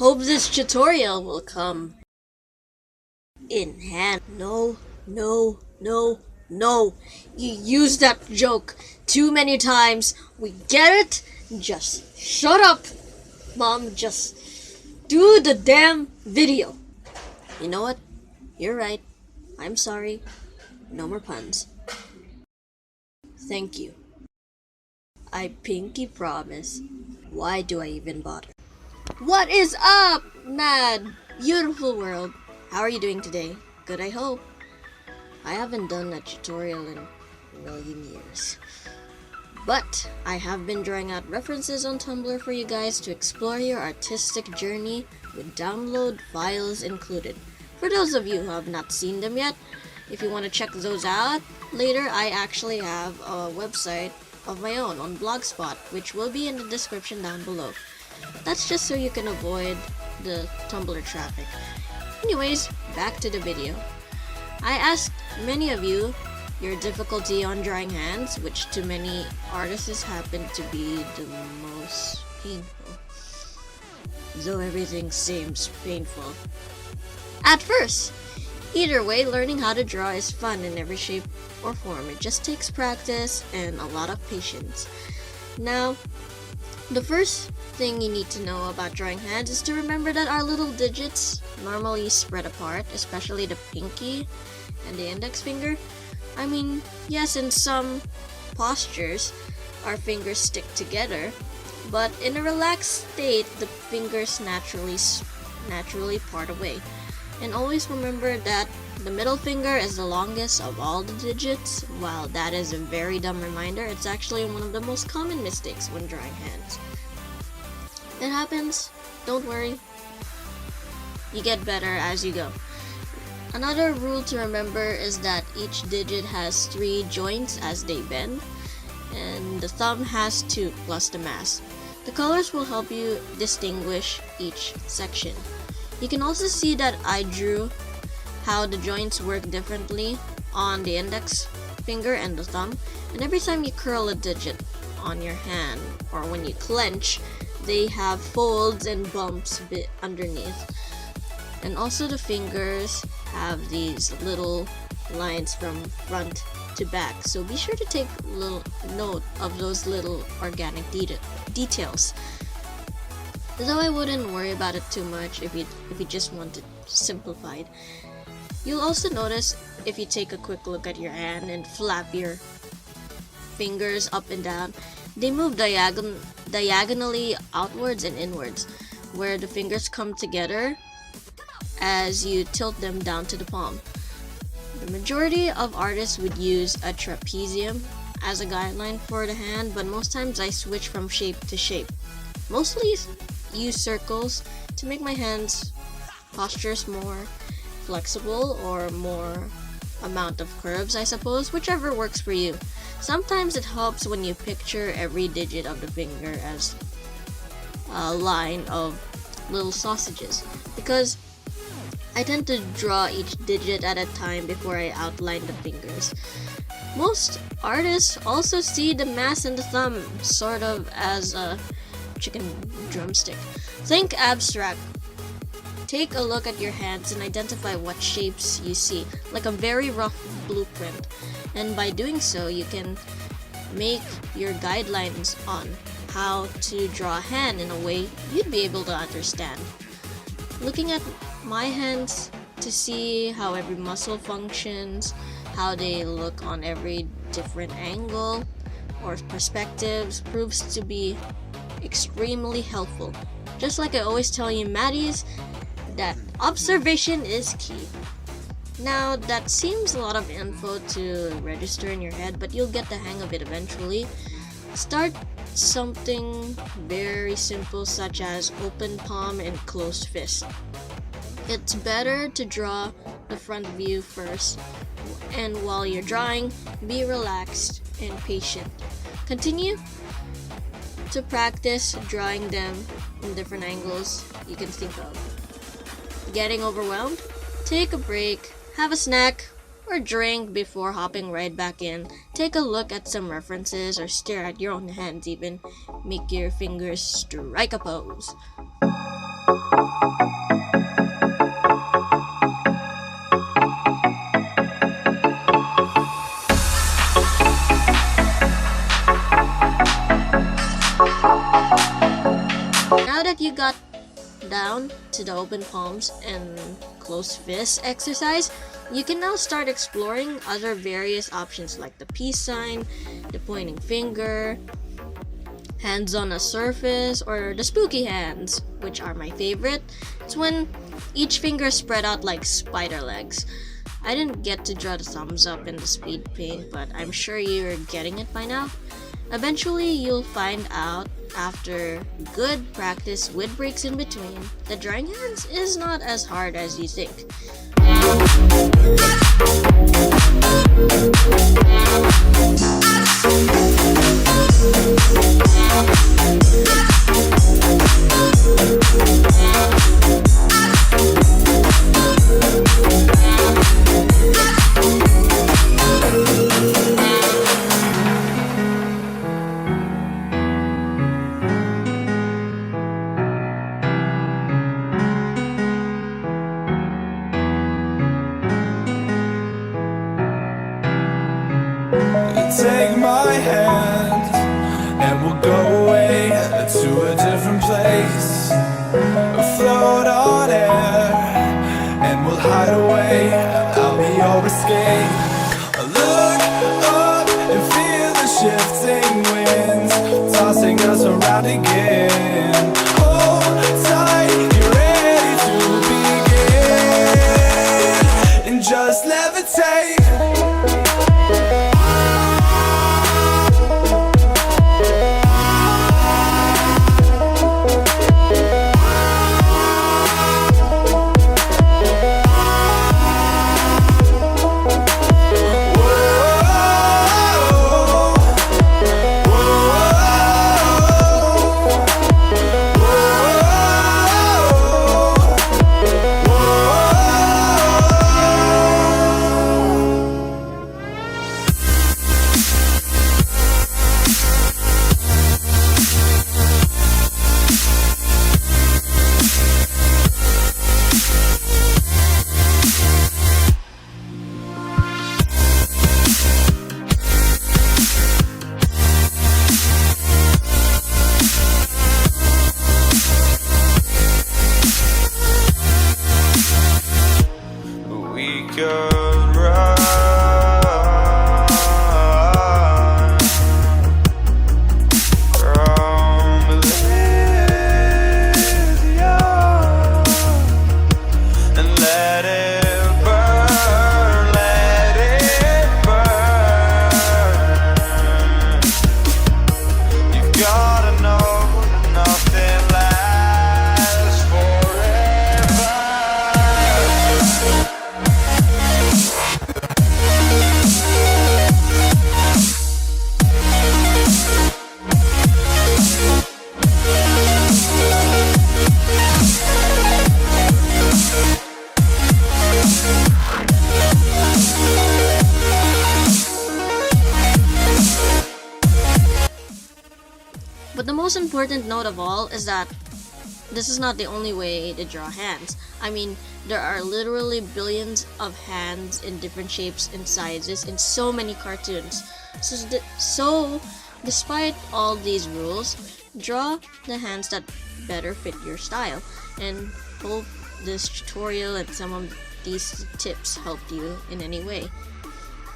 Hope this tutorial will come in hand. No, no, no, no. You used that joke too many times. We get it. Just shut up, Mom. Just do the damn video. You know what? You're right. I'm sorry. No more puns. Thank you. I pinky promise. Why do I even bother? What is up, mad, beautiful world? How are you doing today? Good, I hope. I haven't done a tutorial in a million years. But I have been drawing out references on Tumblr for you guys to explore your artistic journey with download files included. For those of you who have not seen them yet, if you want to check those out later, I actually have a website of my own on Blogspot, which will be in the description down below. That's just so you can avoid the Tumblr traffic. Anyways, back to the video. I asked many of you your difficulty on drawing hands, which to many artists happen to be the most painful. Though everything seems painful at first. Either way, learning how to draw is fun in every shape or form. It just takes practice and a lot of patience. Now, the first thing you need to know about drawing hands is to remember that our little digits normally spread apart, especially the pinky and the index finger. I mean, yes, in some postures, our fingers stick together, but in a relaxed state, the fingers naturally part away. And always remember that the middle finger is the longest of all the digits. While that is a very dumb reminder, it's actually one of the most common mistakes when drawing hands. It happens, don't worry. You get better as you go. Another rule to remember is that each digit has 3 joints as they bend, and the thumb has 2 plus the mass. The colors will help you distinguish each section. You can also see that I drew how the joints work differently on the index finger and the thumb, and every time you curl a digit on your hand or when you clench, they have folds and bumps underneath. And also the fingers have these little lines from front to back, so be sure to take a little note of those little organic details. Though I wouldn't worry about it too much if you just want it simplified. You'll also notice if you take a quick look at your hand and flap your fingers up and down, they move diagonally outwards and inwards, where the fingers come together as you tilt them down to the palm. The majority of artists would use a trapezium as a guideline for the hand, but most times I switch from shape to shape. Mostly use circles to make my hands postures more flexible or more amount of curves, I suppose, whichever works for you. Sometimes it helps when you picture every digit of the finger as a line of little sausages, because I tend to draw each digit at a time before I outline the fingers. Most artists also see the mass and the thumb sort of as a chicken drumstick. Think abstract. Take a look at your hands and identify what shapes you see, like a very rough blueprint. And by doing so, you can make your guidelines on how to draw a hand in a way you'd be able to understand. Looking at my hands to see how every muscle functions, how they look on every different angle or perspectives proves to be extremely helpful. Just like I always tell you, Maddies, that observation is key. Now, that seems a lot of info to register in your head, but you'll get the hang of it eventually. Start something very simple, such as open palm and closed fist. It's better to draw the front view first, and while you're drawing, be relaxed and patient. Continue to practice drawing them in different angles you can think of. Getting overwhelmed? Take a break, have a snack or drink before hopping right back in. Take a look at some references or stare at your own hands even. Make your fingers strike a pose. down to the open palms and closed fist exercise, you can now start exploring other various options like the peace sign, the pointing finger, hands on a surface, or the spooky hands, which are my favorite. It's when each finger is spread out like spider legs. I didn't get to draw the thumbs up in the speed paint, but I'm sure you're getting it by now. Eventually, you'll find out after good practice with breaks in between that drawing hands is not as hard as you think. Take my hand and we'll go away to a different place. Float on air and we'll hide away. I'll be your escape. Look up and feel the shifting winds tossing us around again. Hold tight, get ready to begin and just levitate. Could run from Elysium and let it burn, let it burn. You've gotta know that nothing lasts forever. But the most important note of all is that this is not the only way to draw hands. I mean, there are literally billions of hands in different shapes and sizes in so many cartoons. So despite all these rules, draw the hands that better fit your style, and hope this tutorial and some of these tips helped you in any way.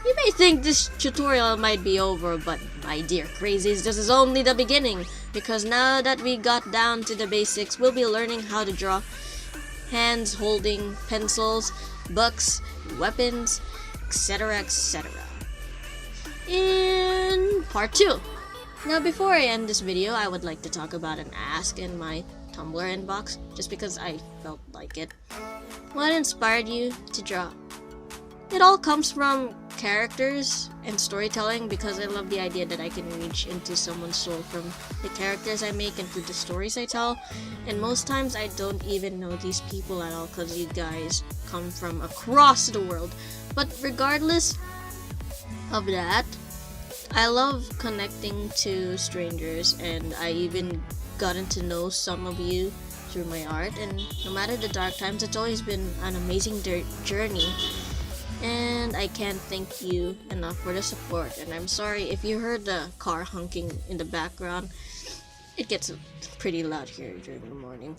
You may think this tutorial might be over, but my dear crazies, this is only the beginning, because now that we got down to the basics, we'll be learning how to draw hands holding pencils, books, weapons, etc., etc. in part 2. Now before I end this video, I would like to talk about an ask in my Tumblr inbox, just because I felt like it. What inspired you to draw? It all comes from characters and storytelling, because I love the idea that I can reach into someone's soul from the characters I make and through the stories I tell. And most times I don't even know these people at all, because you guys come from across the world. But regardless of that, I love connecting to strangers, and I even gotten to know some of you through my art. And no matter the dark times, it's always been an amazing journey. And I can't thank you enough for the support. And I'm sorry if you heard the car honking in the background. It gets pretty loud here during the morning.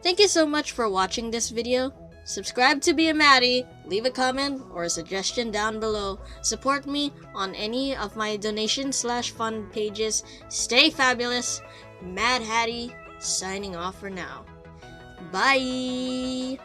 Thank you so much for watching this video. Subscribe to be a Maddie, leave a comment or a suggestion down below. Support me on any of my donation/fund pages. Stay fabulous. Mad Hattie signing off for now. Bye!